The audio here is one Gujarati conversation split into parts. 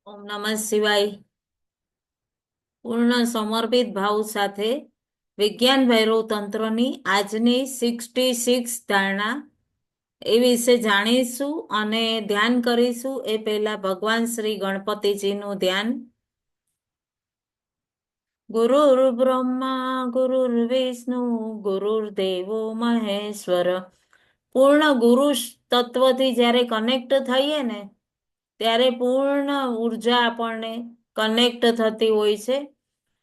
ઓમ નમઃ શિવાય. પૂર્ણ સમર્પિત ભાવ સાથે વિજ્ઞાન ભૈરવ તંત્રની આજની 66 ધારણા એ વિશે જાણીશું અને ધ્યાન કરીશું. એ પહેલા ભગવાન શ્રી ગણપતિજીનું ધ્યાન. ગુરુર બ્રહ્મા ગુરુર્વિષ્ણુ ગુરુર્દેવો મહેશ્વર. પૂર્ણ ગુરુ તત્વથી જ્યારે કનેક્ટ થઈએ ને ત્યારે પૂર્ણ ઉર્જા આપણને કનેક્ટ થતી હોય છે.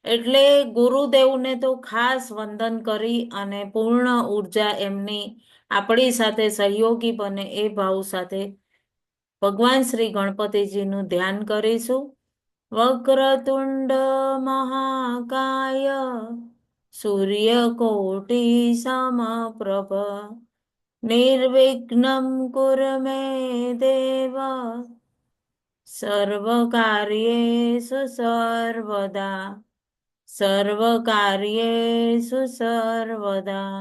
એટલે ગુરુદેવને તો ખાસ વંદન કરી અને પૂર્ણ ઉર્જા એમની આપણી સાથે સહયોગી બને એ ભાવ સાથે ભગવાન શ્રી ગણપતિજીનું ધ્યાન કરીશું. વક્રતુંડ મહાકાય સૂર્યકોટી સમપ્રભ નિર્વિઘ્નમ કુરુ મે દેવ સર્વકાર્યેષુ સર્વદા સર્વકાર્યેષુ સર્વદા.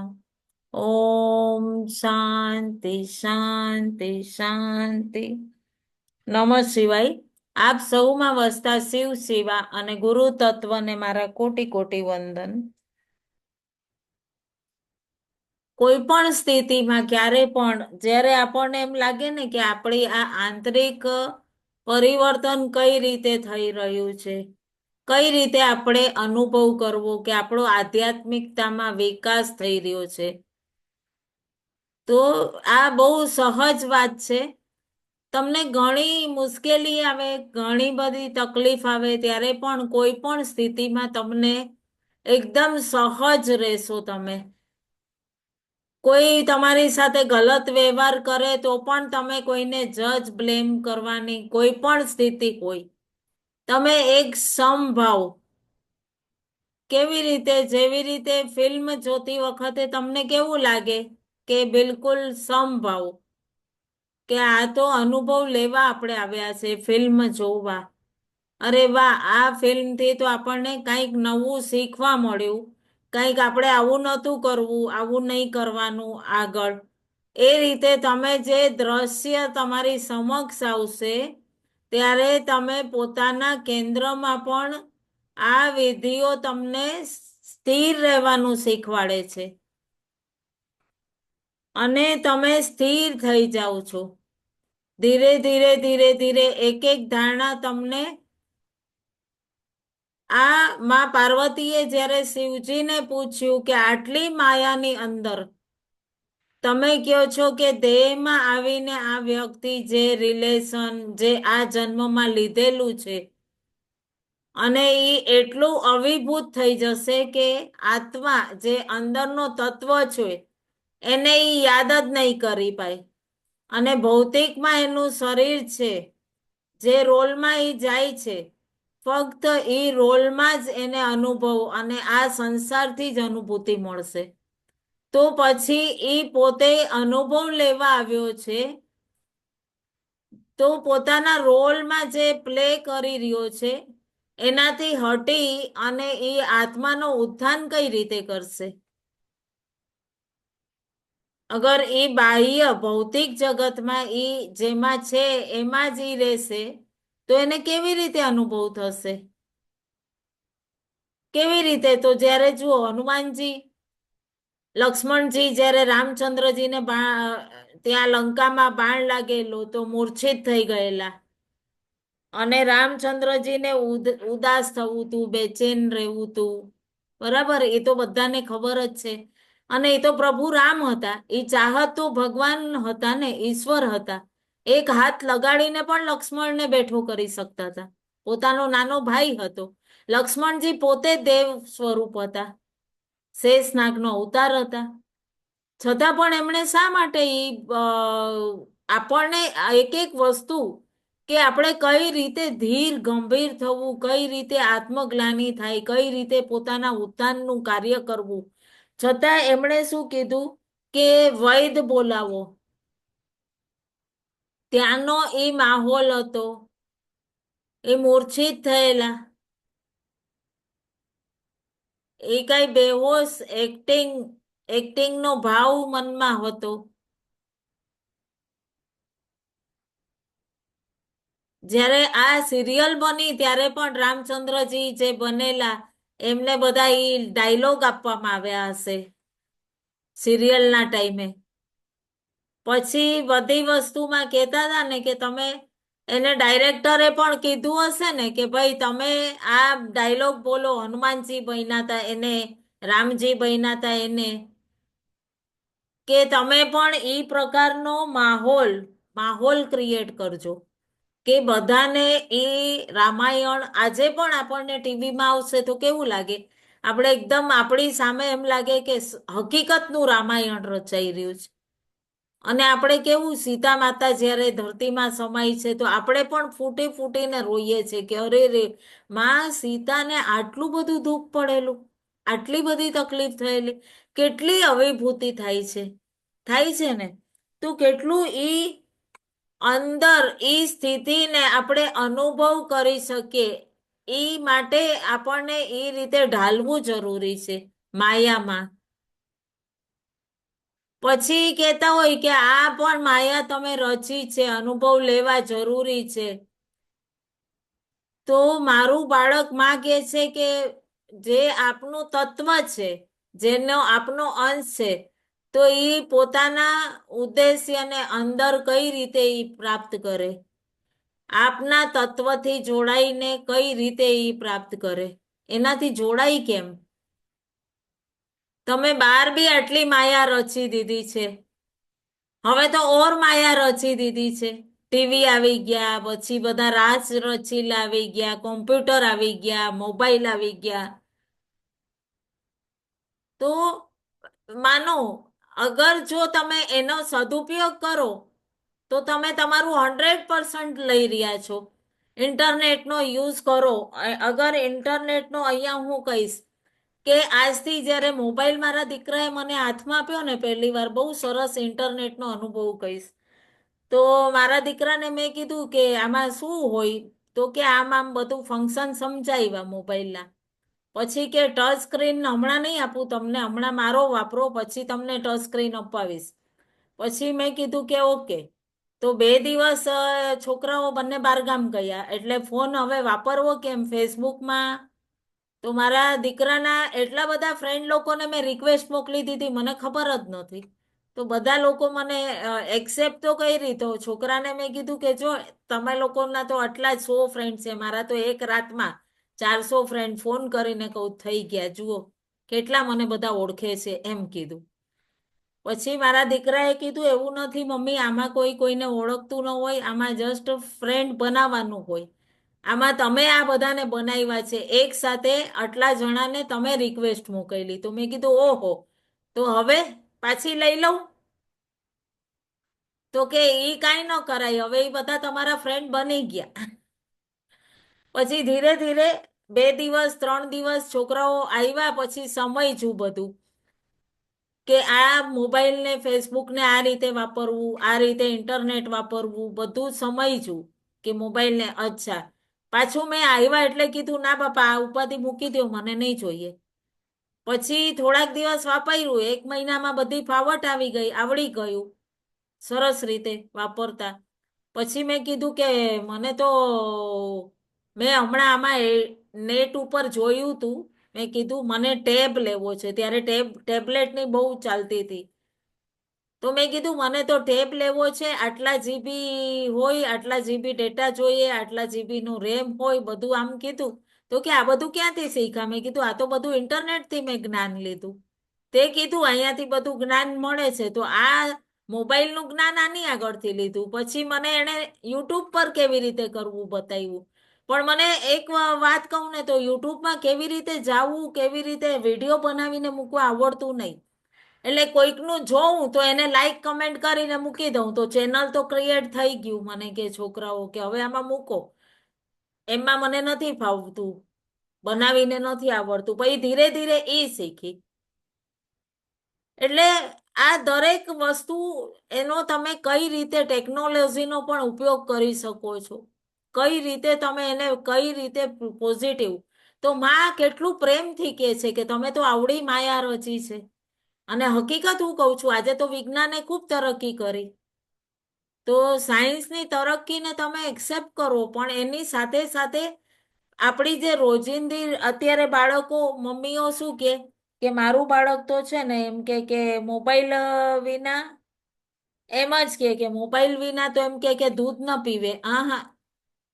ઓમ શાંતિ શાંતિ શાંતિ. નમઃ શિવાય. આપ સૌમાં વસતા શિવ શિવા અને ગુરુ તત્વને મારા કોટી કોટી વંદન. કોઈ પણ સ્થિતિમાં ક્યારે પણ જ્યારે આપણને એમ લાગે ને કે આપણી આ આંતરિક પરિવર્તન કઈ રીતે થઈ રહ્યું છે, કઈ રીતે આપણે અનુભવ કરવો કે આપણો આધ્યાત્મિકતામાં વિકાસ થઈ રહ્યો છે, તો આ બહુ સહજ વાત છે. તમને ઘણી મુશ્કેલી આવે, ઘણી બધી તકલીફ આવે ત્યારે પણ કોઈ પણ સ્થિતિમાં તમને એકદમ સહજ રહેશો. તમે કોઈ તમારી સાથે ગલત વ્યવહાર કરે તો પણ તમે કોઈને જજ બ્લેમ કરવાની કોઈ પણ સ્થિતિ હોય, તમે એક સમભાવ, કેવી રીતે, જેવી રીતે ફિલ્મ જોતી વખતે તમને કેવું લાગે કે બિલકુલ સમભાવ, કે આ તો અનુભવ લેવા આપણે આવ્યા છે, ફિલ્મ જોવા. અરે વાહ, આ ફિલ્મથી તો આપણને કંઈક નવું શીખવા મળ્યું, કંઈક આપણે આવું નહોતું કરવું, આવું નહીં કરવાનું આગળ. એ રીતે તમે જે દ્રશ્ય તમારી સમક્ષ આવશે ત્યારે તમે પોતાના કેન્દ્રમાં પણ આ વિધિઓ તમને સ્થિર રહેવાનું શીખવાડે છે અને તમે સ્થિર થઈ જાઓ છો. ધીરે ધીરે ધીરે ધીરે એક એક ધારણા તમને આ માં પાર્વતીએ જ્યારે શિવજીને પૂછ્યું કે આટલી માયાની અંદર તમે કહો છો કે દેહમાં આવીને આ વ્યક્તિ જે રિલેશન જે આ જન્મમાં લીધેલું છે અને એ એટલું અવિભૂત થઈ જશે કે આત્મા જે અંદરનો તત્વ છે એને એ યાદ જ નહીં કરી પાય. અને ભૌતિકમાં એનું શરીર છે, જે રોલમાં એ જાય છે, ફક્ત એ રોલમાં જ એને અનુભવ અને આ સંસારથી જ અનુભૂતિ મળશે. તો પછી એ પોતે અનુભવ લેવા આવ્યો છે, તો પોતાના રોલમાં જે પ્લે કરી રહ્યો છે એનાથી હટી અને એ આત્માનો ઉત્થાન કઈ રીતે કરશે? અગર એ બાહ્ય ભૌતિક જગતમાં એ જેમાં છે એમાં જ એ રહેશે તો એને કેવી રીતે અનુભવ થશે? કેવી રીતે? તો જ્યારે જુઓ, હનુમાનજી, લક્ષ્મણજી જ્યારે રામચંદ્રજીને ત્યાં લંકામાં બાણ લાગેલો તો મૂર્છિત થઈ ગયેલા અને રામચંદ્રજીને ઉદાસ થવું તું, બેચેન રહેવું તું, બરાબર? એ તો બધાને ખબર જ છે. અને એ તો પ્રભુ રામ હતા, એ ચાહત તો ભગવાન હતા ને, ઈશ્વર હતા. એક હાથ લગાડીને પણ લક્ષ્મણને બેઠો કરી શકતા હતા. પોતાનો નાનો ભાઈ હતો. લક્ષ્મણજી પોતે દેવ સ્વરૂપ હતા, શેષનાગનો અવતાર હતા. છતાં પણ એમણે શા માટે આપણને એક એક વસ્તુ કે આપણે કઈ રીતે ધીર ગંભીર થવું, કઈ રીતે આત્મગ્લાનિ થાય, કઈ રીતે પોતાના ઉત્થાનનું કાર્ય કરવું, છતાં એમણે શું કીધું કે વૈદ બોલાવો. ત્યાંનો એ માહોલ હતો, એ મૂર્છિત થયેલા, એ કઈ બેહોશ એક્ટિંગનો ભાવ મનમાં હતો. જ્યારે આ સિરિયલ બની ત્યારે પણ રામચંદ્રજી જે બનેલા એમને બધા ઈ ડાયલોગ આપવામાં આવ્યા હશે સિરિયલના ટાઈમે. પછી બધી વસ્તુમાં કહેતા હતા ને કે તમે એને ડાયરેક્ટરે પણ કીધું હશે ને કે ભાઈ તમે આ ડાયલોગ બોલો, હનુમાનજી બન્યા હતા એને, રામજી બન્યા હતા એને, કે તમે પણ ઈ પ્રકારનો માહોલ માહોલ ક્રિએટ કરજો કે બધાને એ રામાયણ આજે પણ આપણને ટીવીમાં આવશે તો કેવું લાગે, આપણે એકદમ આપણી સામે એમ લાગે કે હકીકતનું રામાયણ રચાઈ રહ્યું છે. અને આપણે કેવું સીતા માતા જ્યારે ધરતીમાં સમાય છે તો આપણે પણ ફૂટી ફૂટીને રોઈએ છીએ કે અરે રે, માં સીતાને આટલું બધું દુઃખ પડેલું, આટલી બધી તકલીફ થયેલી, કેટલી અવિભૂતિ થાય છે ને. તો કેટલું ઈ અંદર ઈ સ્થિતિને આપણે અનુભવ કરી શકીએ ઈ માટે આપણને એ રીતે ઢાલવું જરૂરી છે માયામાં. પછી કહેતા હોય કે આ પણ માયા તમે રચી છે, અનુભવ લેવા જરૂરી છે. તો મારું બાળક માં કહે છે કે જે આપનું તત્વ છે, જેનો આપનો અંશ છે, તો એ પોતાના ઉદ્દેશ્યને અંદર કઈ રીતે ઈ પ્રાપ્ત કરે, આપના તત્વથી જોડાઈને કઈ રીતે ઈ પ્રાપ્ત કરે, એનાથી જોડાઈ કેમ? તમે બાર બી આટલી માયા રચી દીધી છે, હવે તો ઓર માયા રચી દીધી છે. ટીવી આવી ગયા, પછી બધા રાજ રચીલ આવી ગયા, કોમ્પ્યુટર આવી ગયા, મોબાઈલ આવી ગયા. તો માનો અગર જો તમે એનો સદુપયોગ કરો તો તમે તમારું 100% લઈ રહ્યા છો. ઇન્ટરનેટનો યુઝ કરો. અગર ઇન્ટરનેટનો અહીંયા હું કહીશ કે આજથી જ્યારે મોબાઈલ મારા દીકરાએ મને હાથમાં આપ્યો ને પહેલી વાર, બહુ સરસ ઇન્ટરનેટનો અનુભવ કહીશ. તો મારા દીકરાને મેં કીધું કે આમાં શું હોય, તો કે આમ બધું ફંક્શન સમજાવ્યા મોબાઈલના. પછી કે ટચ સ્ક્રીન હમણાં નહીં આપું તમને, હમણાં મારો વાપરો, પછી તમને ટચ સ્ક્રીન અપાવીશ. પછી મેં કીધું કે ઓકે. તો 2 દિવસ છોકરાઓ બંને બારગામ ગયા, એટલે ફોન હવે વાપરવો કેમ ફેસબુકમાં. તો મારા દીકરાના એટલા બધા ફ્રેન્ડ લોકોને મેં રિક્વેસ્ટ મોકલી દીધી, મને ખબર જ નથી. તો બધા લોકો મને એક્સેપ્ટ તો કરી, તો છોકરાને મેં કીધું કે જો તમે લોકોના તો આટલા જ 100 ફ્રેન્ડ છે, મારા તો એક રાતમાં 400 ફ્રેન્ડ ફોન કરીને કહું થઈ ગયા, જુઓ કેટલા મને બધા ઓળખે છે એમ કીધું. પછી મારા દીકરાએ કીધું એવું નથી મમ્મી, આમાં કોઈ કોઈને ઓળખતું ન હોય, આમાં જસ્ટ ફ્રેન્ડ બનાવવાનું હોય. આમાં તમે આ બધાને બનાવ્યા છે, એક સાથે આટલા જણાને તમે રિક્વેસ્ટ મોકલી. તો મેં કીધું ઓહો, તો હવે પાછી લઈ લઉં? તો કે ઈ કાંઈ ન કરાય, હવે એ બધા તમારા ફ્રેન્ડ બની ગયા. પછી ધીરે ધીરે 2 દિવસ 3 દિવસ છોકરાઓ આવ્યા, પછી સમજ્યું બધું કે આ મોબાઈલ ને ફેસબુક ને આ રીતે વાપરવું, આ રીતે ઇન્ટરનેટ વાપરવું, બધું સમજ્યું કે મોબાઈલ ને. અચ્છા, પાછું મેં આવ્યા એટલે કીધું ના બાપા આ ઉપાધિ મૂકી દો, મને નહીં જોઈએ. પછી થોડાક દિવસ વાપર્યું, 1 મહિનામાં બધી ફાવટ આવી ગઈ, આવડી ગયું સરસ રીતે વાપરતા. પછી મેં કીધું કે મને તો, મેં હમણાં આમાં નેટ ઉપર જોયું હતું, મેં કીધું મને ટેબ લેવો છે, ત્યારે ટેબ્લેટની બહુ ચાલતી હતી. તો મેં કીધું મને તો ટેબ લેવો છે, આટલા જીબી હોય, આટલા જીબી ડેટા જોઈએ, આટલા જીબી નું રેમ હોય, બધું આમ કીધું. તો કે આ બધું ક્યાંથી શીખ્યા? મેં કીધું આ તો બધું ઇન્ટરનેટથી મેં જ્ઞાન લીધું. તે કીધું અહીંયાથી બધું જ્ઞાન મળે છે, તો આ મોબાઈલનું જ્ઞાન આની આગળથી લીધું. પછી મને એણે યુટ્યુબ પર કેવી રીતે કરવું બતાવ્યું. પણ મને એક વાત કહું ને, તો યુટ્યુબમાં કેવી રીતે જાવું, કેવી રીતે વિડીયો બનાવીને મૂકવા આવડતું નહીં. એટલે કોઈકનું જોઉં તો એને લાઈક કમેન્ટ કરીને મૂકી દઉં, તો ચેનલ તો ક્રિએટ થઈ ગયું. મને કે છોકરાઓ કે હવે આમાં મૂકો, એમાં મને નથી ફાવતું, બનાવીને નથી આવડતું. પછી ધીરે ધીરે એ શીખી. એટલે આ દરેક વસ્તુ એનો તમે કઈ રીતે ટેકનોલોજીનો પણ ઉપયોગ કરી શકો છો, કઈ રીતે તમે એને કઈ રીતે પોઝિટિવ. તો માં કેટલું પ્રેમથી કહે છે કે તમે તો આવડી માયા રચી છે. અને હકીકત હું કહું છું, આજે તો વિજ્ઞાને ખૂબ તરક્કી કરી. તો સાયન્સની તરક્કીને તમે એક્સેપ્ટ કરો, પણ એની સાથે સાથે આપણી જે રોજિંદી અત્યારે બાળકો, મમ્મીઓ શું કે મારું બાળક તો છે ને એમ કે મોબાઈલ વિના, એમ જ કે મોબાઈલ વિના તો એમ કે દૂધ ન પીવે. હા હા,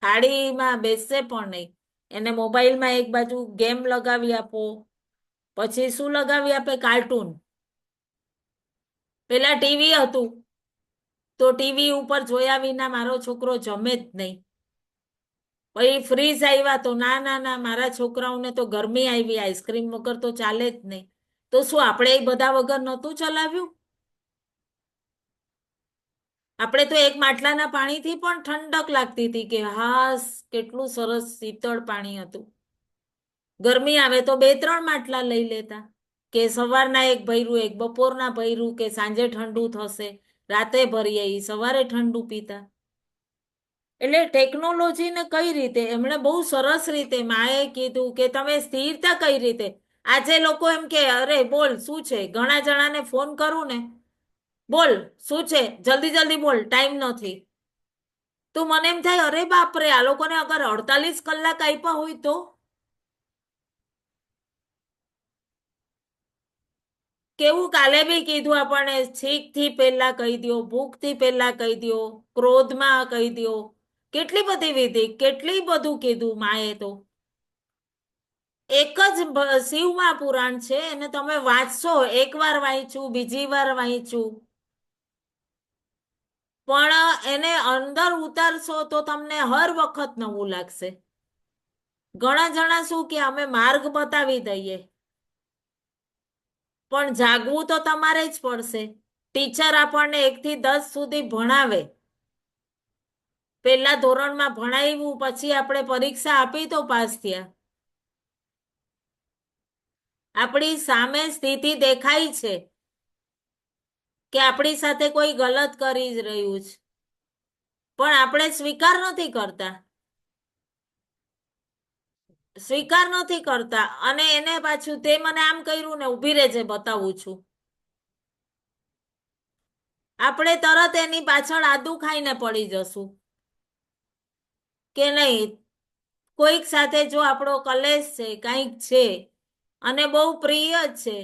થાળીમાં બેસશે પણ નહીં. એને મોબાઈલમાં એક બાજુ ગેમ લગાવી આપો, પછી શું લગાવી આપે? કાર્ટૂન. પેલા ટીવી હતું તો ટીવી ઉપર જોયા વિના મારો છોકરો જમે જ નહીં. પછી ફ્રીજ આવ્યા તો ના ના ના, મારા છોકરાઓને તો ગરમી આવી, આઈસ્ક્રીમ વગર તો ચાલે જ નહીં. તો શું આપણે એ બધા વગર નહોતું ચલાવ્યું? આપણે તો એક માટલાના પાણીથી પણ ઠંડક લાગતી હતી કે હાસ, કેટલું સરસ શીતળ પાણી હતું. ગરમી આવે તો 2-3 માટલા લઈ લેતા, કે સવારના એક ભર્યું, એક બપોરના ભર્યું, કે સાંજે ઠંડુ થશે, રાતે ભરીએ, સવારે ઠંડુ પીતા. એટલે ટેકનોલોજીને કઈ રીતે એમણે બહુ સરસ રીતે માએ કીધું કે તમે સ્થિરતા કઈ રીતે. આજે લોકો એમ કે અરે બોલ શું છે, ઘણા જણાને ફોન કરું ને, બોલ શું છે, જલ્દી જલ્દી બોલ, ટાઈમ નથી. તો મને એમ થાય અરે બાપરે, આ લોકોને અગર 48 કલાક આપ્યા હોય તો કેવું. કાલે બી કીધું આપણને, છીક થી પહેલા કહી દો, ભૂખ થી પહેલા કહી દો, ક્રોધમાં કહી દો, કેટલી બધી વિધિ, કેટલી બધું કીધું માએ તો. એક જ શિવમાં પુરાણ છે, એને તમે વાંચશો, એક વાર વાંચ્યું, બીજી વાર વાંચ્યું, પણ એને અંદર ઉતારશો તો તમને હર વખત નવું લાગશે. ઘણા જણા શું કે અમે માર્ગ બતાવી દઈએ, પણ જાગવું તો તમારે જ પડશે. ટીચર આપણને 1 થી 10 સુધી ભણાવે, પેલા ધોરણમાં ભણાવ્યું, પછી આપણે પરીક્ષા આપી તો પાસ થયા. આપણી સામે સ્થિતિ દેખાય છે કે આપણી સાથે કોઈ ગલત કરી જ રહ્યું છે, પણ આપણે સ્વીકાર નથી કરતા. સ્વીકાર નથી કરતા, અને એને પાછું તે મને આમ કર્યું ને, ઊભી રહેજે બતાવું છું. આપણે તરત એની પાછળ આદુ ખાઈને પડી જશું કે નહીં. કોઈક સાથે જો આપણો કલેશ છે, કંઈક છે, અને બહુ પ્રિય છે,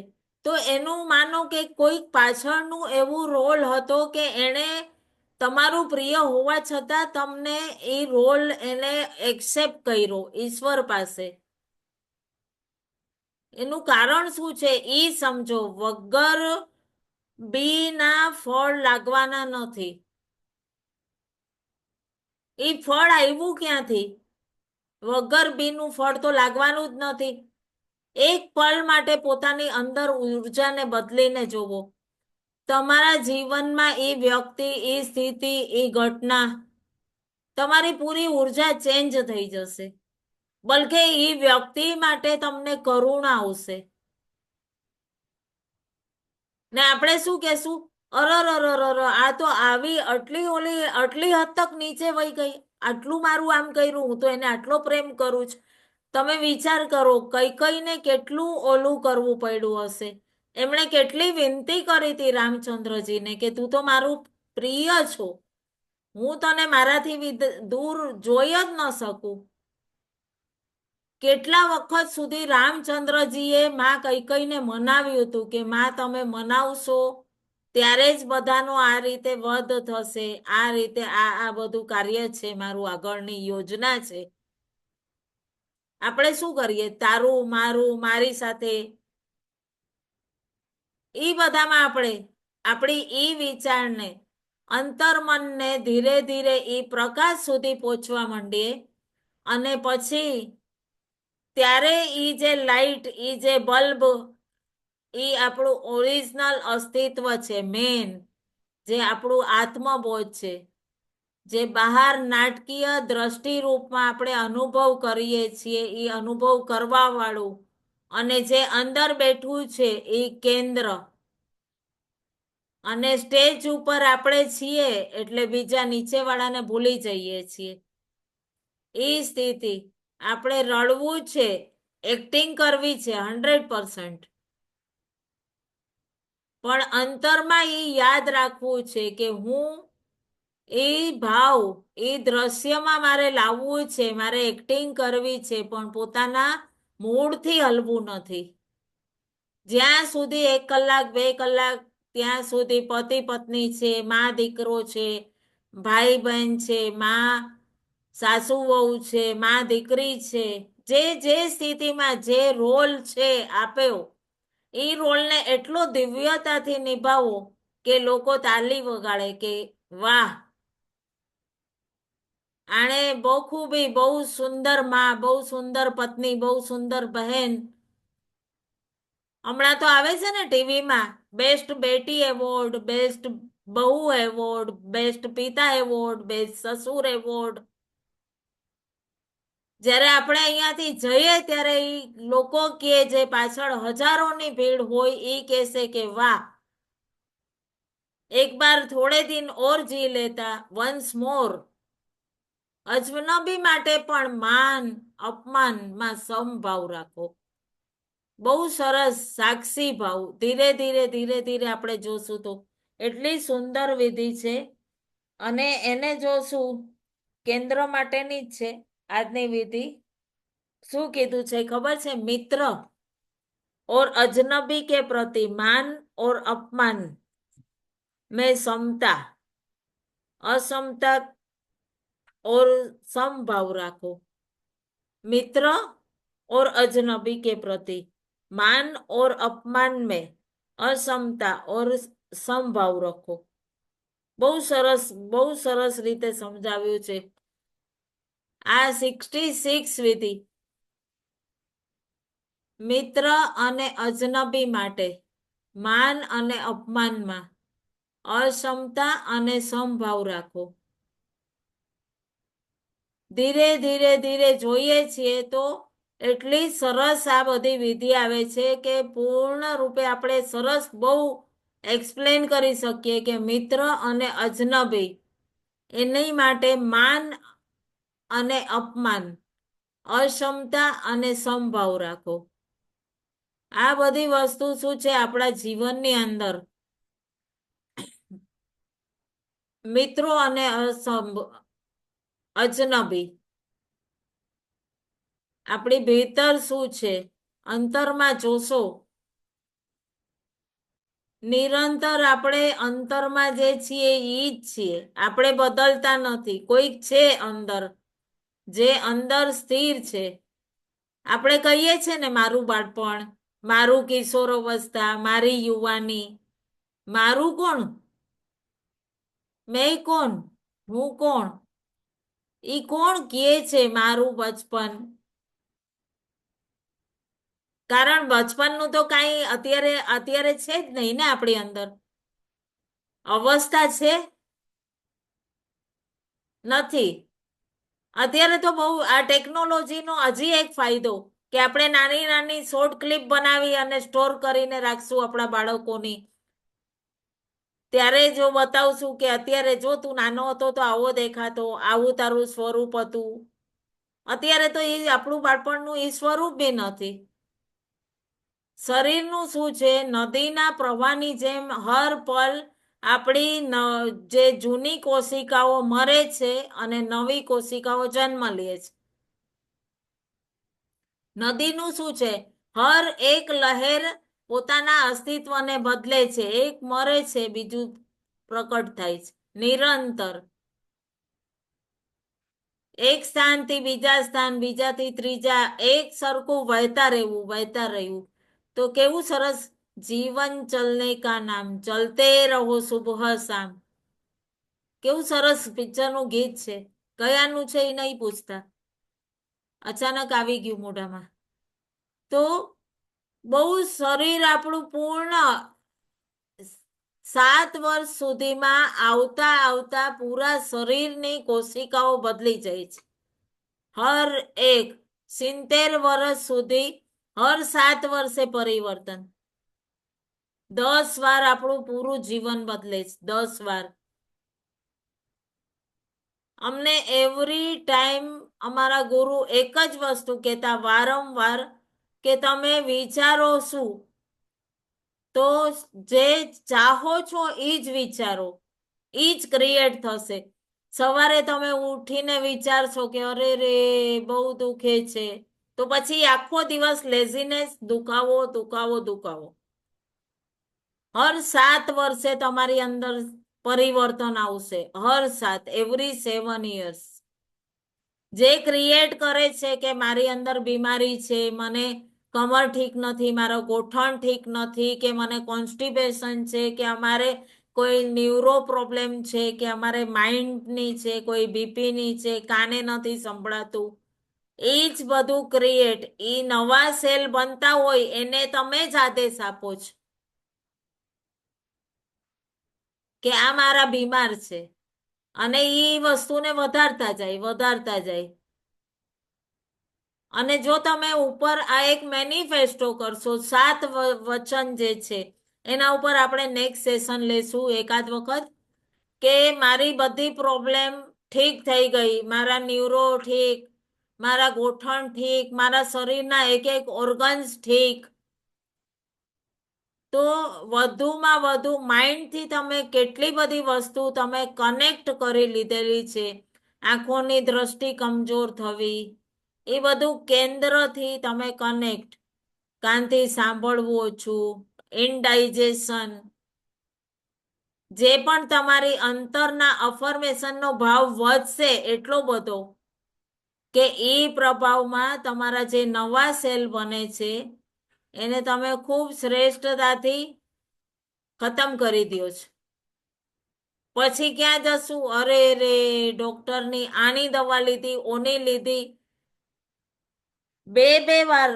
તો એનું માનો કે કોઈક પાછળનું એવું રોલ હતો કે એણે તમારું પ્રિય હોવા છતાં તમને એ રોલ એને એક્સેપ્ટ કર્યો ઈશ્વર પાસે. એનું કારણ શું છે એ સમજો. વગર બી ના ફળ લાગવાના નથી. એ ફળ આવ્યું ક્યાંથી? વગર બીનું ફળ તો લાગવાનું જ નથી. એક પલ માટે પોતાની અંદર ઉર્જાને બદલીને જોવો. તમારા જીવનમાં એ વ્યક્તિ, એ સ્થિતિ, એ ઘટના, તમારી પૂરી ઉર્જા ચેન્જ થઈ જશે. બલકે એ વ્યક્તિ માટે તમને કરુણા આવશે. ને આપણે શું કેશું? અરર, આ તો આવી આટલી ઓલી આટલી હદ તક નીચે વહી ગઈ, આટલું મારું આમ કર્યું, હું તો એને આટલો પ્રેમ કરું છું. તમે વિચાર કરો, કઈ કઈને કેટલું ઓલું કરવું પડ્યું હશે. એમણે કેટલી વિનંતી કરી હતી રામચંદ્રજીને કે તું તો મારું પ્રિય છો, હું તને મારાથી દૂર જોઈ જ ન શકું. કેટલા વખત સુધી રામચંદ્રજીએ માં કૈકેયીને મનાવ્યું હતું કે માં તમે મનાવશો ત્યારે જ બધાનો આ રીતે વધ થશે, આ રીતે આ બધું કાર્ય છે, મારું આગળની યોજના છે. આપણે શું કરીએ? તારું મારું, મારી સાથે, એ બધામાં આપણે આપણી ઈ વિચારને, અંતર્મનને ધીરે ધીરે એ પ્રકાશ સુધી પહોંચવા માંડીએ, અને પછી ત્યારે ઈ જે લાઈટ, ઈ જે બલ્બ, ઈ આપણું ઓરિજિનલ અસ્તિત્વ છે, મેન જે આપણું આત્મબોધ છે, જે બહાર નાટકીય દ્રષ્ટિ રૂપમાં આપણે અનુભવ કરીએ છીએ, એ અનુભવ કરવા વાળું, અને જે અંદર બેઠું છે એ કેન્દ્ર. અને સ્ટેજ ઉપર આપણે છીએ એટલે બીજા નીચે વાળાને ભૂલી જઈએ છીએ. એ સ્થિતિ. આપણે રડવું છે, એક્ટિંગ કરવી છે 100%, પણ અંતરમાં એ યાદ રાખવું છે કે હું એ ભાવ, એ દ્રશ્યમાં મારે લાવવું છે, મારે એક્ટિંગ કરવી છે, પણ પોતાના મૂળથી હલવું નથી. જ્યાં સુધી 1 કલાક 2 કલાક ત્યાં સુધી પતિ પત્ની છે, માં દીકરો છે, ભાઈ બહેન છે, માં સાસુ વહુ છે, માં દીકરી છે, જે જે સ્થિતિમાં જે રોલ છે આપ્યો, એ રોલને એટલો દિવ્યતાથી નિભાવો કે લોકો તાલી વગાડે કે વાહ, આણે બખૂબી, બહુ સુંદર માં, બહુ સુંદર પત્ની, બહુ સુંદર બહેન. હમણાં તો આવે છે ને ટીવીમાં બેસ્ટ બેટી એવોર્ડ, બેસ્ટ બહુ એવોર્ડ, બેસ્ટ પિતા એવોર્ડ, બેસ્ટ સસુર એવોર્ડ. જ્યારે આપણે અહીંયાથી જઈએ ત્યારે ઈ લોકો કે જે પાછળ હજારોની ભીડ હોય એ કહેશે કે વાહ, એક બાર થોડે દિન ઓર જી લેતા, વન્સ મોર. અજનબી માટે પણ માન અપમાનમાં સમભાવ રાખો. બહુ સરસ સાક્ષી ભાવ. ધીરે ધીરે ધીરે ધીરે આપણે જોશું તો એટલી સુંદર વિધિ છે. અને એને જોશું કેન્દ્ર માટેની જ છે આજની વિધિ. શું કીધું છે ખબર છે? મિત્ર और अजनबी के प्रति मान और अपमान में समता, असमता और समभाव રાખો. मित्र और अजनबी के प्रति मान और अपमान में असमता और समभाव રાખો. બહુ સરસ રીતે સમજાવ્યું છે. આ 66 વિધિ મિત્ર અને અજનબી માટે માન અને અપમાનમાં અસમતા અને સમભાવ રાખો. ધીરે ધીરે ધીરે જોઈએ છીએ તો એટલી સરસ આ બધી વિધિ આવે છે કે પૂર્ણ રૂપે આપણે સરસ બહુ એક્સપ્લેન કરી શકીએ કે મિત્ર અને અજનબી એની માટે માન અને અપમાન, અક્ષમતા અને સમભાવ રાખો. આ બધી વસ્તુ શું છે આપણા જીવનની અંદર મિત્રો અને અજનબી આપણી ભીતર શું છે અંતરમાં જોશો, નિરંતર આપણે અંતરમાં જે છીએ ઈ જ છીએ. આપણે બદલતા નથી. કોઈક છે અંદર જે અંદર સ્થિર છે. આપણે કહીએ છીએ ને મારું બાળપણ, મારું કિશોરાવસ્થા, મારી યુવાની. મારું કોણ? મેં કોણ? હું કોણ? ઈ કોણ કહે છે મારું બચપન? કારણ બચપનનું તો કાંઈ અત્યારે છે જ નહીં ને આપણી અંદર. અવસ્થા છે નથી. અત્યારે તો બહુ આ ટેકનોલોજીનો હજી એક ફાયદો કે આપણે નાની નાની શોર્ટ ક્લિપ બનાવી અને સ્ટોર કરીને રાખશું આપણા બાળકોની. ત્યારે જો બતાવશું કે અત્યારે જો તું નાનો હતો તો આવો દેખાતો, આવું તારું સ્વરૂપ હતું. અત્યારે તો એ આપણું બાળપણનું એ સ્વરૂપ બી નથી. શરીરનું શું છે? નદીના પ્રવાહની જેમ હર પલ આપણી જે જૂની કોશિકાઓ મરે છે અને નવી કોશિકાઓ જન્મ લે છે. નદીનું શું છે? હર એક લહેર પોતાના અસ્તિત્વને બદલે છે. એક મરે છે, બીજું પ્રકટ થાય છે નિરંતર. એક સ્થાનથી બીજા સ્થાન, બીજાથી ત્રીજા, એક સરખું વહેતા રહેવું, વહેતા રહેવું. તો કેવું સરસ, જીવન ચલને કા નામ, ચલતે રહો સુબહ શામ. કેવું સરસ પિક્ચરનું ગીત છે. કયાનું છે એ નહીં પૂછતા, અચાનક આવી ગયું મોઢામાં. તો બહુ શરીર આપણું પૂર્ણ 7 વર્ષ સુધીમાં આવતા આવતા પૂરા શરીરની કોશિકાઓ બદલી જાય છે. હર એક 70 વર્ષ સુધી હર 7 વર્ષે પરિવર્તન. 10 વાર આપણું પૂરું જીવન બદલે છે. 10 વાર. અમને એવરી ટાઈમ અમારા ગુરુ એક જ વસ્તુ કહેતા વારંવાર કે તમે વિચારો શું તો જે ચાહો છો એ જ વિચારો. ઈ જ ક્રિએટ થશે. સવારે તમે ઉઠીને વિચારશો કે અરે રે બહુ દુખે છે, તો પછી આખો દિવસ લેઝીનેસ, દુખાવો દુખાવો દુખાવો. હર 7 વર્ષે તમારી અંદર પરિવર્તન આવશે. હર 7, એવરી 7 years. જે ક્રિએટ કરે છે કે મારી અંદર બીમારી છે, મને કમર ઠીક નથી, મારો ગોઠણ ઠીક નથી, કે મને કોન્સ્ટિપેશન છે, કે અમારે કોઈ ન્યુરો પ્રોબ્લેમ છે, કે અમારે માઇન્ડની છે, કોઈ બીપીની છે, કાને નથી સંભળાતું, એ જ બધું ક્રિએટ, એ નવા સેલ બનતા હોય એને તમે જ આદેશ આપો છો કે આ મારા બીમાર છે, અને એ વસ્તુને વધારતા જાય વધારતા જાય. અને જો તમે ઉપર આ એક મેનિફેસ્ટો કરશો, 7 વચન જે છે એના ઉપર આપણે નેક્સ્ટ સેશન લેશું એકાદ વખત, કે મારી બધી પ્રોબ્લેમ ઠીક થઈ ગઈ, મારા ન્યુરો ઠીક, મારા ગોઠણ ઠીક, મારા શરીરના એક એક ઓર્ગન્સ ઠીક. તો વધુમાં વધુ માઇન્ડથી તમે કેટલી બધી વસ્તુ તમે કનેક્ટ કરી લીધેલી છે. આંખોની દ્રષ્ટિ કમજોર થવી, એ બધું કેન્દ્રથી તમે કનેક્ટ, કાનથી સાંભળવું ઓછું, ઇનડાઇજેશન, જે પણ તમારી અંતરના અફર્મેશનનો ભાવ વધશે એટલો બધો, કે એ પ્રભાવમાં તમારા જે નવા સેલ બને છે એને તમે ખૂબ શ્રેષ્ઠતાથી ખતમ કરી દો છો. પછી ક્યાં જશું, અરે રે ડોક્ટરની આની દવા લીધી, ઓની લીધી, બે બે વાર.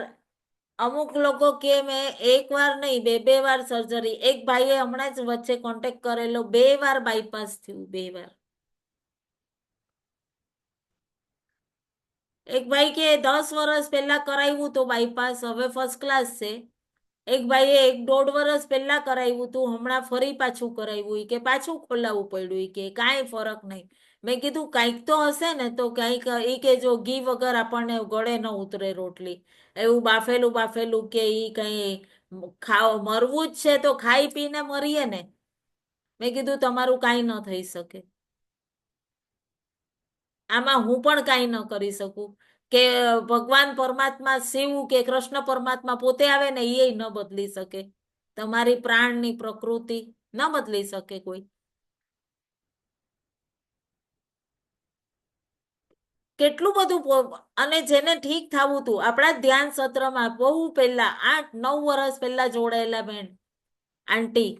અમુક લોકો કે મેં એક વાર નહીં, બે બે વાર સર્જરી. એક ભાઈએ હમણાં જ વચ્ચે કોન્ટેક્ટ કરેલો, 2 વાર બાયપાસ થયું, 2 વાર. એક ભાઈ કે 10 વર્ષ પહેલા કરાવ્યું તો બાયપાસ, હવે ફર્સ્ટ ક્લાસ છે. એક ભાઈએ 1-1.5 વર્ષ પહેલા કરાવ્યું તું, હમણાં ફરી પાછું કરાવ્યું, કે પાછું ખોલાવવું પડ્યું, કે કાંઈ ફરક નહીં. મેં કીધું કાંઈક તો હશે ને, તો કાંઈક એ કે જો ઘી વગર આપણને ગળે ન ઉતરે રોટલી, એવું બાફેલું બાફેલું કે ઈ કઈ ખાવ મરવું જ છે તો ખાઈ પીને મરીએ ને. મેં કીધું તમારું કાંઈ ન થઈ શકે, આમાં હું પણ કાંઈ ન કરી શકું, કે ભગવાન પરમાત્મા શિવ કે કૃષ્ણ પરમાત્મા પોતે આવે ને એ ન બદલી શકે, તમારી પ્રાણની પ્રકૃતિ ન બદલી શકે કોઈ. કેટલું બધું અને જેને ઠીક થવું હતું, આપણા ધ્યાન સત્રમાં બહુ પહેલા 8-9 વર્ષ પહેલા જોડાયેલા બેન આંટી,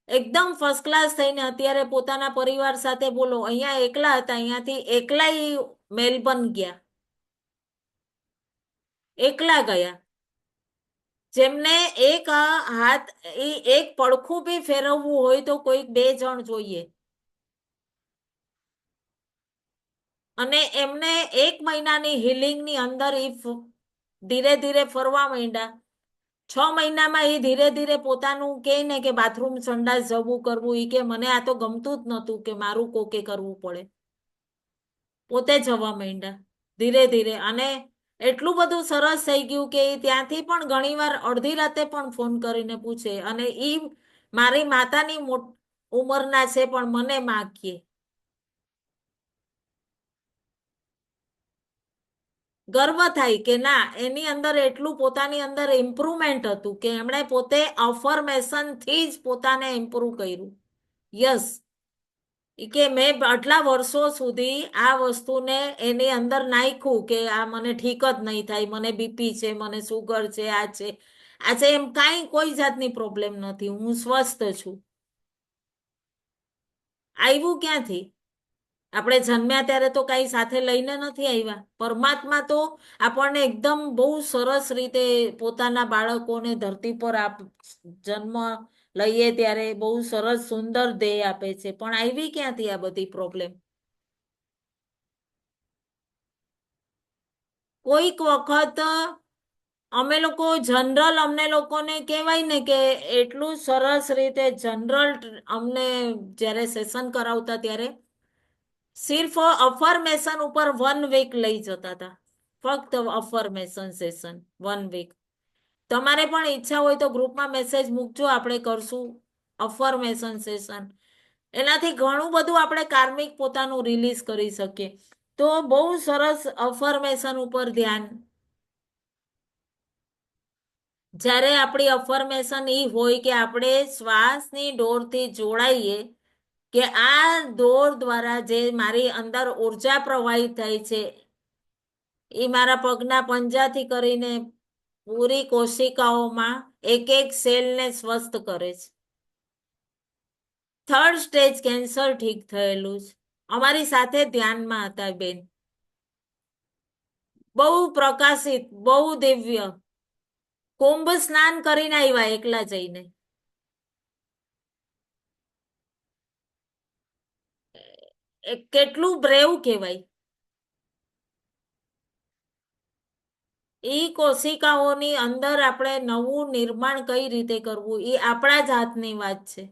એકદમ ફર્સ્ટ ક્લાસ થઈને અત્યારે પોતાના પરિવાર સાથે, બોલો, અહીંયા એકલા હતા, અહીંયાથી એકલાય મેલબર્ન ગયા, એકલા ગયા. જેમને એક હાથ, એક પડખું બી ફેરવવું હોય તો કોઈક 2 જણ જોઈએ. અને એમને 1 મહિનાની હિલિંગની અંદર ધીરે ધીરે ફરવા માંડ્યા. 6 મહિનામાં એ ધીરે ધીરે પોતાનું કે ને કે બાથરૂમ સંડાસ જવું કરવું, એ કે મને આ તો ગમતું જ નહોતું કે મારું કોકે કરવું પડે, પોતે જવા માંડ્યા ધીરે ધીરે. અને એટલું બધું સરસ થઈ ગયું કે ત્યાંથી પણ ઘણીવાર અડધી રાતે પણ ફોન કરીને પૂછે, અને ઈ મારી માતાની ઉંમરના છે પણ મને માગીએ. ગર્વ થાય કે ના, એની અંદર એટલું પોતાની અંદર ઇમ્પ્રુવમેન્ટ હતું કે એમણે પોતે અફર્મેશન થી જ પોતાને ઇમ્પ્રુવ કર્યું. યસ, કે મેં આટલા વર્ષો સુધી આ વસ્તુને એની અંદર નાખ્યું કે આ મને ઠીક જ નહીં થાય, મને બીપી છે, મને સુગર છે, આ છે આ છે, એમ કાંઈ કોઈ જાતની પ્રોબ્લેમ નથી, હું સ્વસ્થ છું. આવ્યું ક્યાંથી? આપણે જન્મ્યા ત્યારે તો કઈ સાથે લઈને નથી આવ્યા. પરમાત્મા તો આપણને એકદમ બહુ સરસ રીતે પોતાના બાળકોને ધરતી પર જન્મ લઈએ ત્યારે બહુ સરસ સુંદર દેહ આપે છે, પણ આવી ક્યાંથી આ બધી પ્રોબ્લેમ? કોઈક વખત અમે લોકો જનરલ, અમને લોકોને કહેવાય ને કે એટલું સરસ રીતે જનરલ અમને જ્યારે સેશન કરાવતા ત્યારે સિર્ફ અફર્મેશન ઉપર 1 વીક લઈ જતા હતા, ફક્ત અફર્મેશન સેશન 1 વીક. તમારે પણ ઈચ્છા હોય તો ગ્રુપમાં મેસેજ મૂકજો, આપણે કરશું અફર્મેશન સેશન. એનાથી ઘણું બધું આપણે કાર્મિક પોતાનું રિલીઝ કરી શકીએ. તો બહુ સરસ અફર્મેશન ઉપર ધ્યાન. જ્યારે આપણી અફર્મેશન એ હોય કે આપણે શ્વાસની ડોરથી જોડાઈએ, કે આ દોર દ્વારા જે મારી અંદર ઉર્જા પ્રવાહિત થાય છે એ મારા પગના પંજાથી કરીને પૂરી કોશિકાઓમાં એક એક સેલને સ્વસ્થ કરે છે. થર્ડ સ્ટેજ કેન્સર ઠીક થયેલું છે. અમારી સાથે ધ્યાનમાં હતા બેન, બહુ પ્રકાશિત, બહુ દિવ્ય. કુંભ સ્નાન કરીને આવ્યા એકલા જઈને. કેટલું બ્રેવ કહેવાય. એ કોશિકાઓની અંદર આપણે નવું નિર્માણ કઈ રીતે કરવું એ આપણા જ હાથની વાત છે.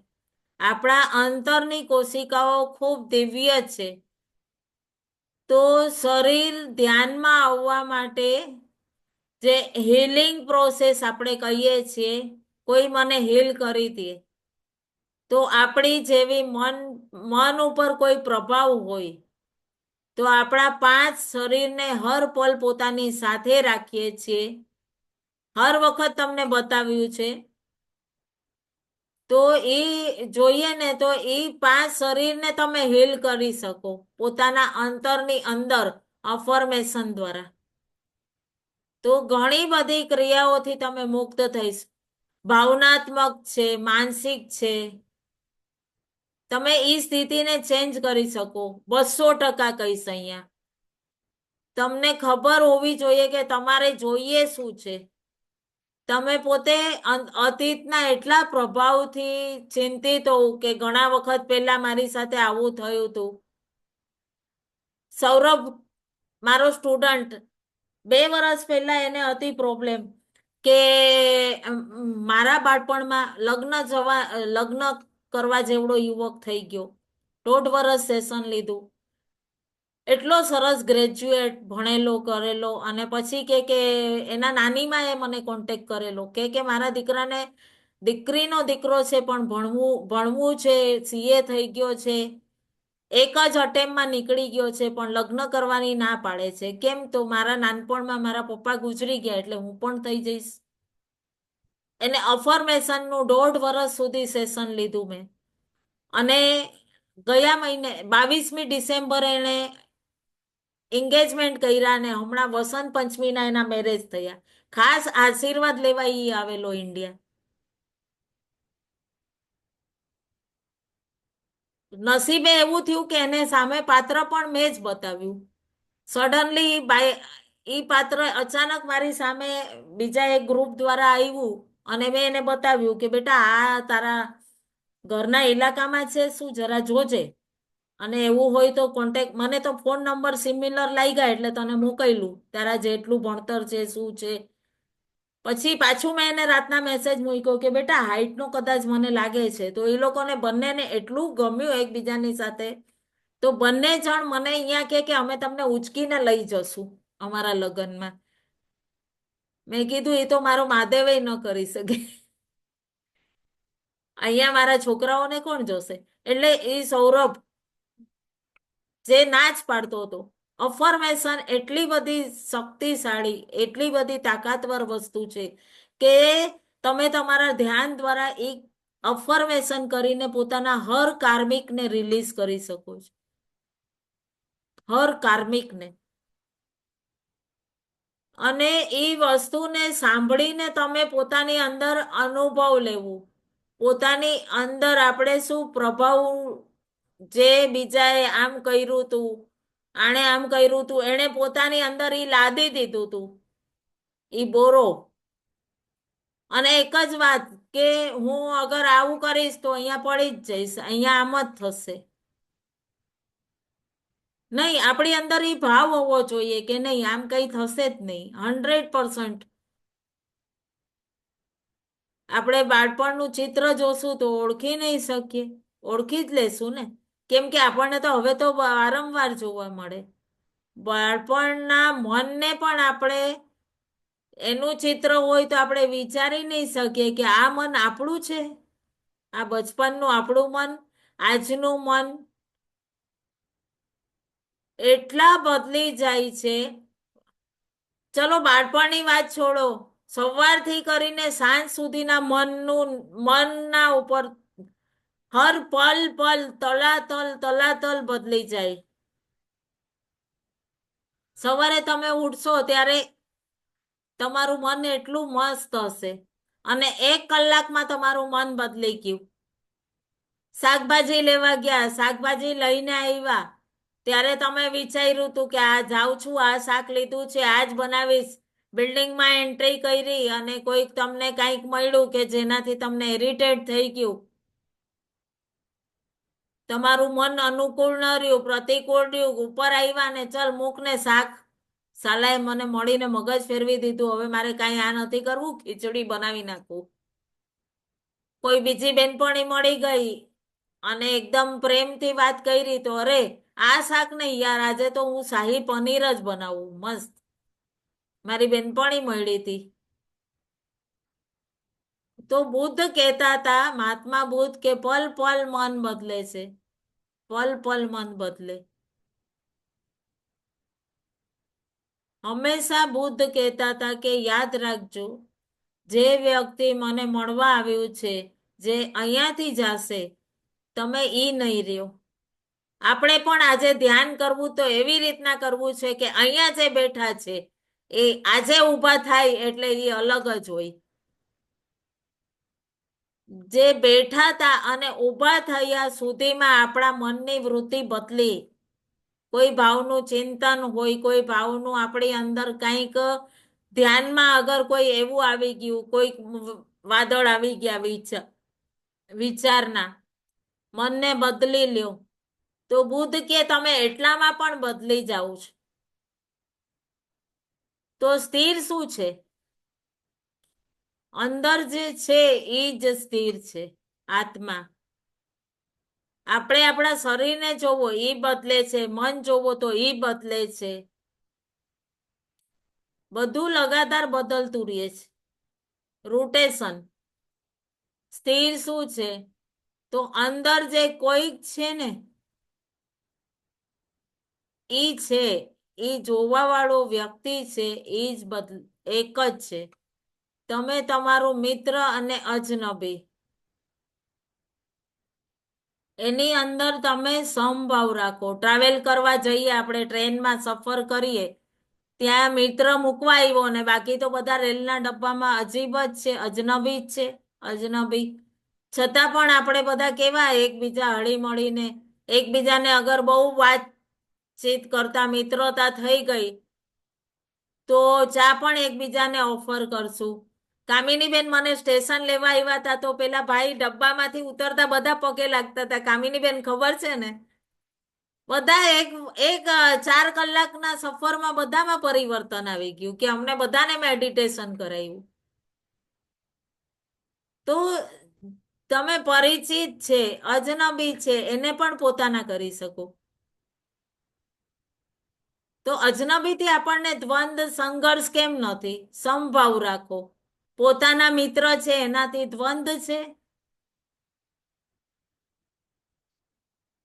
આપણા અંતરની કોશિકાઓ ખૂબ દિવ્ય છે. તો શરીર ધ્યાનમાં આવવા માટે જે હીલિંગ પ્રોસેસ આપણે કહીએ છીએ, કોઈ મને હીલ કરી દે, તો આપણી જેવી મન ઉપર કોઈ પ્રભાવ હોય તો આપણા પાંચ શરીરને હર પલ પોતાની સાથે રાખીએ છીએ. હર વખત તમને બતાવ્યું છે. તો એ જોઈએ ને તો એ પાંચ શરીરને તમે હીલ કરી શકો પોતાના અંતરની અંદર અફર્મેશન દ્વારા. તો ઘણી બધી ક્રિયાઓથી તમે મુક્ત થઈશ. ભાવનાત્મક છે, માનસિક છે. તમે એ સ્થિતિને ચેન્જ કરી શકો. 200% કહીશ અહીંયા. તમને ખબર હોવી જોઈએ કે તમારે જોઈએ શું છે. તમે પોતે અતીતના એટલા પ્રભાવથી ચિંતિત હોવ કે ઘણા વખત પહેલા મારી સાથે આવું થયું હતું. સૌરભ મારો સ્ટુડન્ટ 2 વર્ષ પહેલા એને હતી પ્રોબ્લેમ કે મારા બાળપણમાં લગ્ન કરવા જેવડો યુવક થઈ ગયો. 1.5 વર્ષ સેશન લીધું. એટલો સરસ ગ્રેજ્યુએટ ભણેલો કરેલો, અને પછી કે એના નાનીમાં એ મને કોન્ટેક્ટ કરેલો કે મારા દીકરાને, દીકરીનો દીકરો છે પણ ભણવું છે, સીએ થઈ ગયો છે, એક જ અટેમ્પમાં નીકળી ગયો છે, પણ લગ્ન કરવાની ના પાડે છે. કેમ? તો મારા નાનપણમાં મારા પપ્પા ગુજરી ગયા એટલે હું પણ થઈ જઈશ. એને અફર્મેશનનું 1.5 વર્ષ સુધી સેશન લીધું મેં. અને ગયા મહિને 22મી ડિસેમ્બરે એને એન્ગેજમેન્ટ કર્યા ને હમણાં વસંત પંચમીના એના મેરેજ થયા. ખાસ આશીર્વાદ લેવા ઈ આવેલો ઇન્ડિયા. નસીબે એવું થયું કે એને સામે પાત્ર પણ મેં જ બતાવ્યું. સડનલી ઈ પાત્ર અચાનક મારી સામે બીજા એક ગ્રુપ દ્વારા આવ્યું અને મેં એને બતાવ્યું કે બેટા આ તારા ઘરના ઇલાકામાં છે શું, જરા જોજે, અને એવું હોય તો કોન્ટેક્ટ. મને તો ફોન નંબર સિમિલર લાગ્યા એટલે તને મોકલ્યું, તારા જેટલું ભણતર છે શું છે. પછી પાછું મેં એને રાતના મેસેજ મૂક્યો કે બેટા હાઈટનો કદાચ મને લાગે છે. તો એ લોકોને બંનેને એટલું ગમ્યું એકબીજાની સાથે. તો બંને જણ મને અહીંયા કે અમે તમને ઉચકીને લઈ જશું અમારા લગ્નમાં. મેં કીધું એ તો મારો મહાદેવ ન કરી શકે. અહીંયા મારા છોકરાઓને કોણ જોશે? એટલે એ સૌરભ જે ના જ પાડતો હતો. અફર્મેશન એટલી બધી શક્તિશાળી, એટલી બધી તાકાતવર વસ્તુ છે કે તમે તમારા ધ્યાન દ્વારા એક અફર્મેશન કરીને પોતાના હર કાર્મિકને રિલીઝ કરી શકો છો. હર કાર્મિકને. અને એ વસ્તુને સાંભળીને તમે પોતાની અંદર અનુભવ લેવું. પોતાની અંદર આપણે શું પ્રભાવ, જે બીજાએ આમ કર્યું તું, આણે આમ કર્યું તું, એણે પોતાની અંદર ઈ લાદી દીધું તું ઈ બોરો. અને એક જ વાત કે હું અગર આવું કરીશ તો અહીંયા પડી જ જઈશ, અહીંયા આમ જ થશે. નહીં, આપણી અંદર એ ભાવ હોવો જોઈએ કે નહીં આમ કઈ થશે જ નહીં. 100%. આપણે બાળપણનું ચિત્ર જોશું તો ઓળખી નહીં શકીએ. ઓળખી જ લેશું ને. કેમ કે આપણને તો હવે તો વારંવાર જોવા મળે. બાળપણના મનને પણ આપણે, એનું ચિત્ર હોય તો આપણે વિચારી નહીં શકીએ કે આ મન આપણું છે, આ બચપનનું આપણું મન. આજનું મન એટલા બદલી જાય છે. ચલો બાળપણની વાત છોડો, સવારથી કરીને સાંજ સુધીના મનના ઉપર હર પલ પલ તલાતલ બદલી જાય. સવારે તમે ઉઠશો ત્યારે તમારું મન એટલું મસ્ત હશે અને 1 કલાકમાં તમારું મન બદલી ગયું. શાકભાજી લેવા ગયા, શાકભાજી લઈને આવ્યા, ત્યારે તમે વિચાર્યું હતું કે આ જાઉં છું, આ શાક લીધું છે, આજ બનાવીશ. બિલ્ડિંગમાં એન્ટ્રી કરી અને કોઈક તમને કંઈક મળ્યું કે જેનાથી તમને ઇરિટેટ થઈ ગયું. તમારું મન અનુકૂળ ન રહ્યું, પ્રતિકૂળ રહ્યું, ઉપર આવ્યા ને ચલ મૂક ને શાક. સાલાએ મને મળીને મગજ ફેરવી દીધું, હવે મારે કાંઈ આ નથી કરવું, ખીચડી બનાવી નાખું. કોઈ બીજી બેનપણી મળી ગઈ અને એકદમ પ્રેમથી વાત કરી તો અરે આ શાક નહીં યાર, આજે તો હું શાહી પનીર જ બનાવું મસ્ત. મારી બેનપણી મળી હતી. તો બુદ્ધ કહેતા હતા, મહાત્મા બુદ્ધ, કે પલ પલ મન બદલે છે, પલ પલ મન બદલે. હંમેશા બુદ્ધ કહેતા હતા કે યાદ રાખજો, જે વ્યક્તિ મને મળવા આવ્યું છે, જે અહીંયાથી જશે, તમે ઈ નહીં રહ્યો. આપણે પણ આજે ધ્યાન કરવું તો એવી રીતના કરવું છે કે અહીંયા જે બેઠા છે એ આજે ઊભા થાય એટલે એ અલગ જ હોય. જે બેઠા હતા અને ઊભા થયા સુધીમાં આપણા મનની વૃત્તિ બદલી. કોઈ ભાવનું ચિંતન હોય, કોઈ ભાવનું આપણી અંદર કંઈક ધ્યાનમાં અગર કોઈ એવું આવી ગયું, કોઈ વાદળ આવી ગયા વિચારના, મનને બદલી લ્યો. તો બુદ્ધ કે તમે એટલામાં પણ બદલી જાઓ છો. તો સ્થિર શું છે? અંદર જે છે એ જ સ્થિર છે, આત્મા. આપણે આપણા શરીરને જોવો એ બદલે છે, મન જોવો તો એ બદલે છે. બધું લગાતાર બદલતું રહે છે. રોટેશન. સ્થિર શું છે? તો અંદર જે કોઈક છે ને, ઈ છે, ઈ જોવા વાળો વ્યક્તિ છે, ઈ જ એક જ છે. તમે તમારું મિત્ર અને અજનબી, એની અંદર તમે સમભાવ રાખો. ટ્રાવેલ કરવા જઈએ, આપણે ટ્રેનમાં સફર કરીએ, ત્યાં મિત્ર મૂકવા આવ્યો ને બાકી તો બધા રેલના ડબ્બામાં અજીબ જ છે, અજનબી જ છે, અજનબી. છતાં પણ આપણે બધા કેવા એકબીજા હળી મળીને, એકબીજાને અગર બહુ વાતચીત કરતા મિત્રતા થઈ ગઈ તો ચા પણ એકબીજાને ઓફર કરશું. કામિનીબેન મને સ્ટેશન લેવા આવ્યા હતા તો પેલા ભાઈ ડબ્બામાંથી ઉતરતા બધા પગે લાગતા હતા. કામિનીબેન ખબર છે ને? બધા એક એક 4 કલાકના સફરમાં બધામાં પરિવર્તન આવી ગયું કે અમને બધાને મેડિટેશન કરાવ્યું. તો તમે પરિચિત છે, અજનબી છે, એને પણ પોતાના કરી શકો. તો અજનબીથી આપણને દ્વંદ સંઘર્ષ કેમ નથી? સમભાવ રાખો. પોતાના મિત્ર છે એનાથી દ્વંદ છે?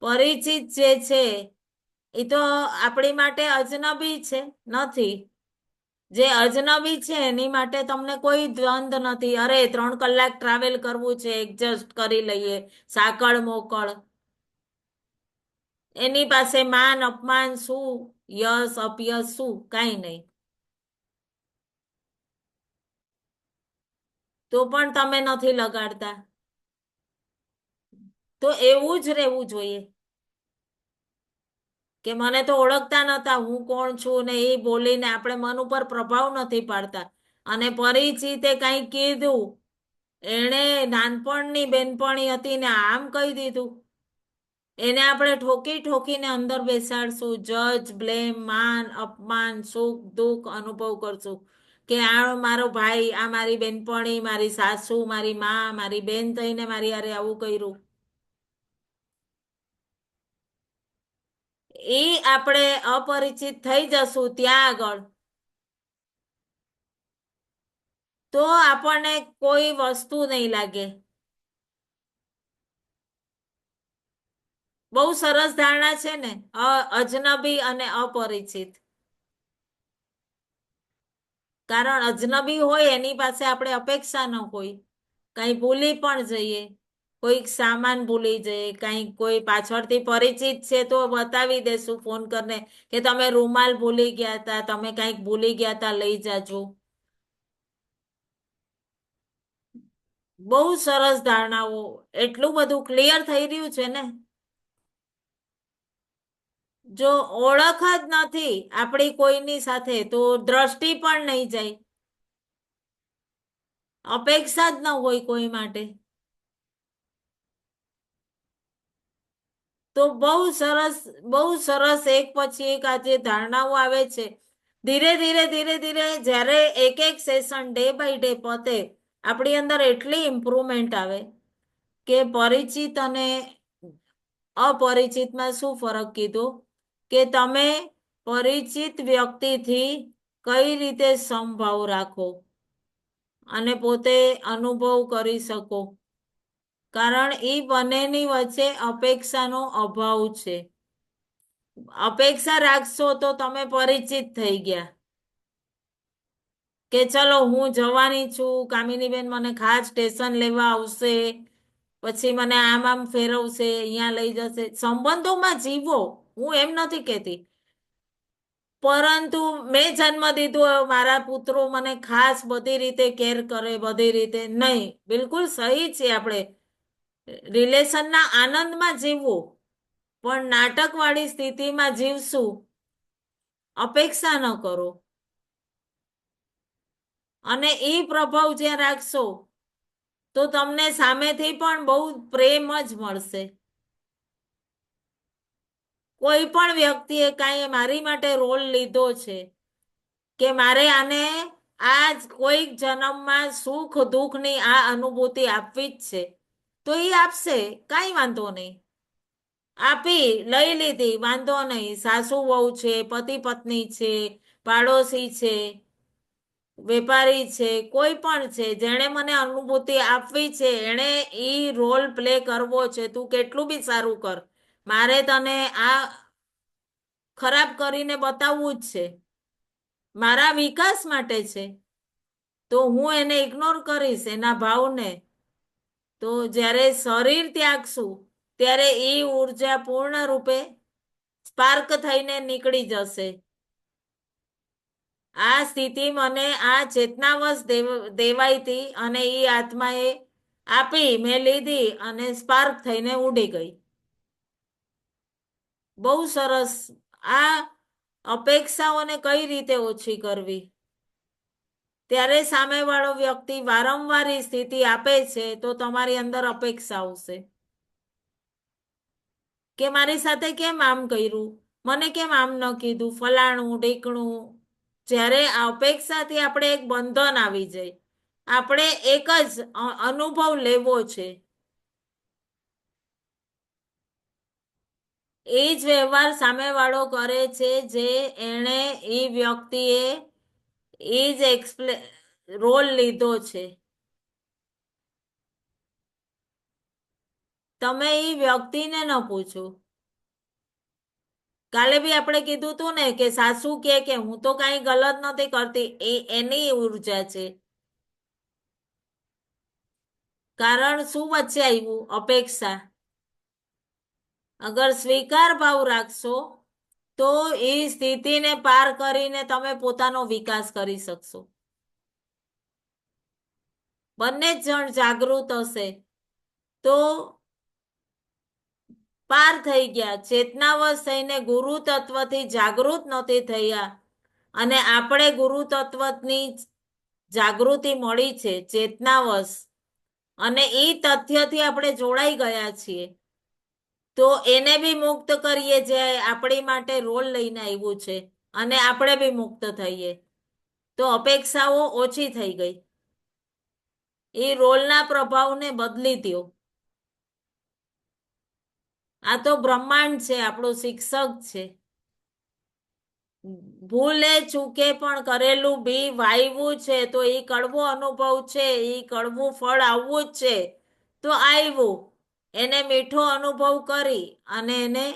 પરિચિત જે છે એ તો આપણી માટે અજનબી છે નથી. જે અજનબી છે એની માટે તમને કોઈ દ્વંદ નથી. અરે 3 કલાક ટ્રાવેલ કરવું છે, એડજસ્ટ કરી લઈએ, સાકળ મોકળ. એની પાસે માન અપમાન શું, યશ અપયશ શું? કાંઈ નહીં. તો પણ તમે નથી લગાડતા. તો એવું જ રહેવું જોઈએ કે મને તો ઓળખતા નતા, હું કોણ છું ને એ બોલીને આપણે મન ઉપર પ્રભાવ નથી પાડતા. અને પરિચિતે કંઈ કીધું, એણે નાનપણની બેનપણી હતી ને આમ કહી દીધું, એને આપણે ઠોકી ઠોકીને અંદર બેસાડશું, જજ, બ્લેમ, માન અપમાન, સુખ દુઃખ અનુભવ કરશું કે આ મારો ભાઈ, આ મારી બેનપણી, મારી સાસુ, મારી માં, મારી બેન થઈને મારી હારે આવું કર્યું. એ આપણે અપરિચિત થઈ જશું ત્યાં આગળ તો આપણને કોઈ વસ્તુ નહીં લાગે. બહુ સરસ ધારણા છે ને. અજનબી અને અપરિચિત. કારણ અજનબી હોય એની પાસે આપણે અપેક્ષા ન હોય, કઈ ભૂલી પણ જઈએ, કોઈક સામાન ભૂલી જઈએ, કઈ કોઈ પાછળથી પરિચિત છે તો બતાવી દેશું ફોન કરીને કે તમે રૂમાલ ભૂલી ગયા તા, તમે કઈક ભૂલી ગયા તા, લઈ જાજો. બહુ સરસ ધારણાઓ. એટલું બધું ક્લિયર થઈ રહ્યું છે ને. જો ઓળખ જ નથી આપણી કોઈની સાથે તો દ્રષ્ટિ પણ નહીં જાય. અપેક્ષા જ ન હોય કોઈ માટે. તો બહુ સરસ એક પછી એક આ જે ધારણાઓ આવે છે, ધીરે ધીરે ધીરે ધીરે જ્યારે એક એક સેશન ડે બાય ડે પતે, આપણી અંદર એટલી ઇમ્પ્રુવમેન્ટ આવે કે પરિચિત અને અપરિચિતમાં શું ફરક કીધો કે તમે પરિચિત વ્યક્તિથી કઈ રીતે સમભાવ રાખો અને પોતે અનુભવ કરી શકો. કારણ એ બંનેની વચ્ચે અપેક્ષાનો અભાવ છે. અપેક્ષા રાખશો તો તમે પરિચિત થઈ ગયા કે ચલો હું જવાની છું, કામિનીબેન મને ખાસ સ્ટેશન લેવા આવશે, પછી મને આમ આમ ફેરવશે, અહીંયા લઈ જશે. સંબંધોમાં જીવો, હું એમ નથી કહેતી, પરંતુ મેં જન્મ દીધો મારા પુત્રો મને ખાસ બધી રીતે કેર કરે, બધી રીતે નહીં. બિલકુલ સહી છે, આપણે રિલેશનના આનંદમાં જીવવું, પણ નાટકવાળી સ્થિતિમાં જીવશું. અપેક્ષા ન કરો અને એ પ્રભાવ જ્યાં રાખશો તો તમને સામેથી પણ બહુ પ્રેમ જ મળશે. કોઈ પણ વ્યક્તિએ કાંઈ મારી માટે રોલ લીધો છે કે મારે આને આ કોઈક જન્મમાં સુખ દુઃખની આ અનુભૂતિ આપવી જ છે, તો એ આપશે, કાંઈ વાંધો નહીં. આપી લઈ લીધી, વાંધો નહીં. સાસુ વહુ છે, પતિ પત્ની છે, પાડોશી છે, વેપારી છે, કોઈ પણ છે, જેણે મને અનુભૂતિ આપવી છે, એણે ઈ રોલ પ્લે કરવો છે. તું કેટલું બી સારું કર, મારે તને આ ખરાબ કરીને બતાવવું જ છે, મારા વિકાસ માટે છે, તો હું એને ઇગ્નોર કરીશ એના ભાવને. તો જ્યારે શરીર ત્યાગશું ત્યારે એ ઉર્જા પૂર્ણ રૂપે સ્પાર્ક થઈને નીકળી જશે. આ સ્થિતિ મને આ ચેતનાવશ દેવાઈતી અને એ આત્માએ આપી, મેં લીધી અને સ્પાર્ક થઈને ઉડી ગઈ. બહુ સરસ. આ અપેક્ષાઓને કઈ રીતે ઓછી કરવી, ત્યારે સામેવાળો વ્યક્તિ વારંવાર એ સ્થિતિ આપે છે તો તમારી અંદર અપેક્ષા આવશે કે મારી સાથે કેમ આમ કર્યું, મને કેમ આમ ન કીધું, ફલાણું ઢીકણું. જ્યારે આ અપેક્ષાથી આપણે એક બંધન આવી જાય, આપણે એક જ અનુભવ લેવો છે. એ જ વ્યવહાર સામેવાળો કરે છે જે એણે એ વ્યક્તિએ એ જ રોલ લીધો છે. તમે એ વ્યક્તિને ન પૂછો. કાલે બી આપણે કીધું તું ને કે સાસુ કે હું તો કઈ ગલત નથી કરતી, એ એની ઉર્જા છે. કારણ શું વચ્ચે આવ્યું? અપેક્ષા. અગર સ્વીકાર ભાવ રાખશો તો એ સ્થિતિને પાર કરીને તમે પોતાનો વિકાસ કરી શકશો. બંને જ જણ જાગૃત હશે તો પાર થઈ ગયા. ચેતનાવશ થઈને ગુરુ તત્વથી જાગૃત નથી થયા, અને આપણે ગુરુ તત્વની જાગૃતિ મળી છે ચેતનાવશ, અને એ તથ્યથી આપણે જોડાઈ ગયા છીએ, તો એને બી મુક્ત કરીએ જે આપણી માટે રોલ લઈને આવ્યું છે, અને આપણે બી મુક્ત થઈએ, તો અપેક્ષાઓ ઓછી થઈ ગઈ. એ રોલના પ્રભાવને બદલી દો. આ તો બ્રહ્માંડ છે, આપણું શિક્ષક છે. ભૂલે ચૂકે પણ કરેલું બી વાવ્યું છે તો એ કડવો અનુભવ છે, એ કડવું ફળ આવવું જ છે, તો આવ્યું. એને મીઠો અનુભવ કરી અને એને